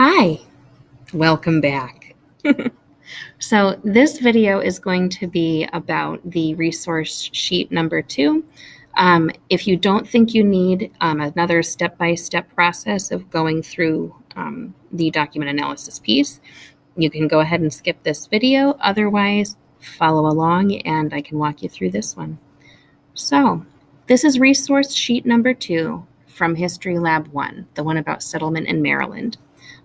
Hi, welcome back. So this video is going to be about the resource sheet number 2. If you don't think you need another step-by-step process of going through the document analysis piece, you can go ahead and skip this video. Otherwise, follow along and I can walk you through this one. So this is resource sheet number 2 from History Lab 1, the one about settlement in Maryland.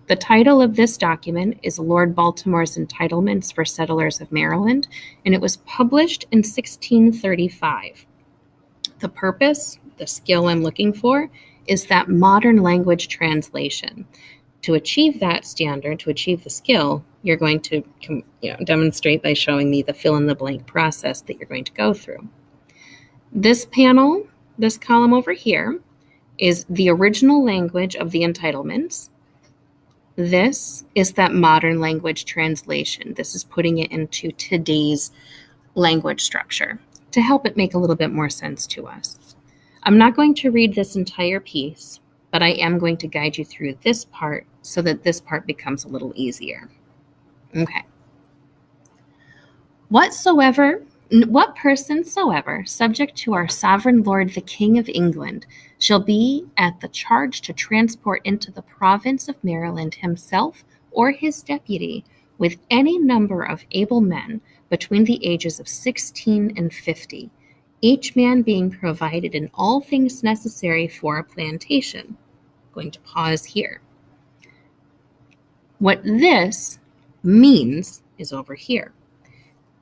The title of this document is Lord Baltimore's Entitlements for Settlers of Maryland, and it was published in 1635. The purpose, the skill I'm looking for, is that modern language translation. To achieve that standard, to achieve the skill, you're going to demonstrate by showing me the fill-in-the-blank process that you're going to go through. This panel, this column over here, is the original language of the entitlements. This is that modern language translation. This is putting it into today's language structure to help it make a little bit more sense to us. I'm not going to read this entire piece, but I am going to guide you through this part so that this part becomes a little easier. Okay. What person soever, subject to our sovereign lord the King of England, shall be at the charge to transport into the province of Maryland himself or his deputy, with any number of able men between the ages of 16 and 50, each man being provided in all things necessary for a plantation. I'm going to pause here. What this means is over here.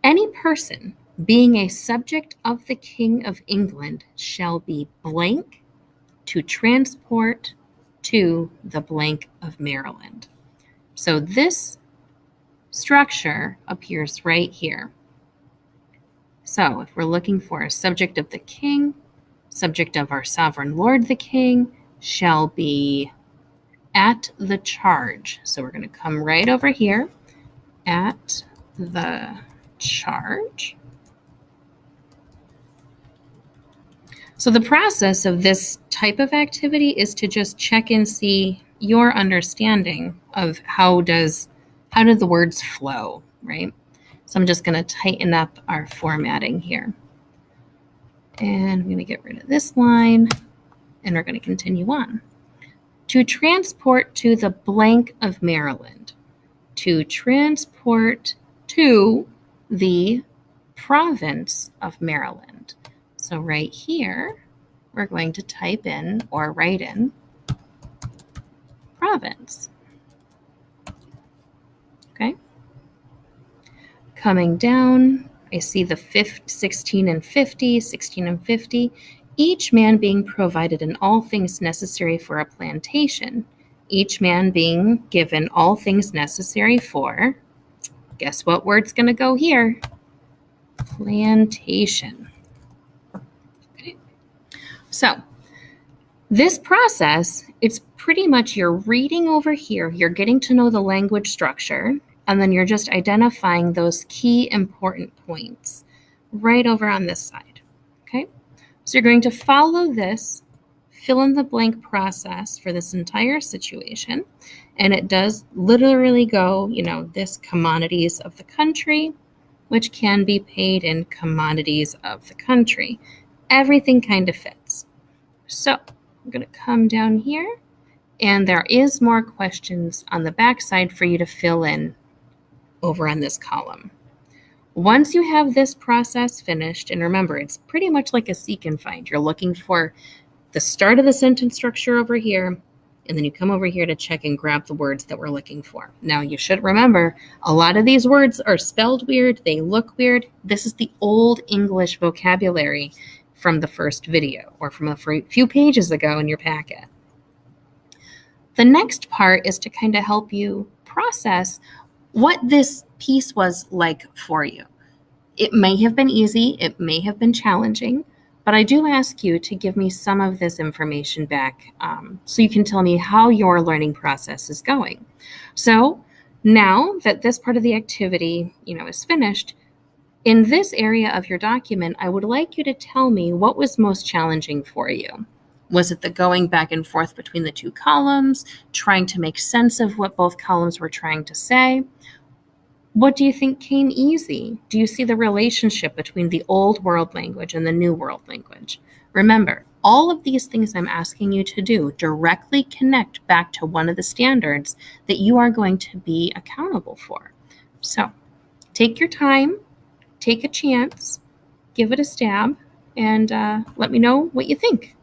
Any person being a subject of the King of England shall be blank to transport to the blank of Maryland. So this structure appears right here. So if we're looking for a subject of the king, subject of our sovereign lord the king shall be at the charge. So we're going to come right over here, at the charge. So the process of this type of activity is to just check and see your understanding of how do the words flow, right? So I'm just going to tighten up our formatting here. And I'm going to get rid of this line, and we're going to continue on. To transport to the blank of Maryland. To transport to the province of Maryland. So right here, we're going to type in or write in province. Okay. Coming down, I see the 16 and 50, each man being provided in all things necessary for a plantation. Each man being given all things necessary for, guess what word's going to go here? Plantation. So this process, it's pretty much you're reading over here, you're getting to know the language structure, and then you're just identifying those key important points right over on this side, okay? So you're going to follow this fill-in-the-blank process for this entire situation, and it does literally go, this commodities of the country, which can be paid in commodities of the country. Everything kind of fits. So I'm going to come down here, and there is more questions on the back side for you to fill in over on this column. Once you have this process finished, and remember, it's pretty much like a seek and find. You're looking for the start of the sentence structure over here, and then you come over here to check and grab the words that we're looking for. Now, you should remember, a lot of these words are spelled weird. They look weird. This is the old English vocabulary from the first video or from a few pages ago in your packet. The next part is to kind of help you process what this piece was like for you. It may have been easy, it may have been challenging, but I do ask you to give me some of this information back so you can tell me how your learning process is going. So now that this part of the activity, is finished, in this area of your document, I would like you to tell me what was most challenging for you. Was it the going back and forth between the two columns, trying to make sense of what both columns were trying to say? What do you think came easy? Do you see the relationship between the old world language and the new world language? Remember, all of these things I'm asking you to do directly connect back to one of the standards that you are going to be accountable for. So take your time, take a chance, give it a stab, and let me know what you think.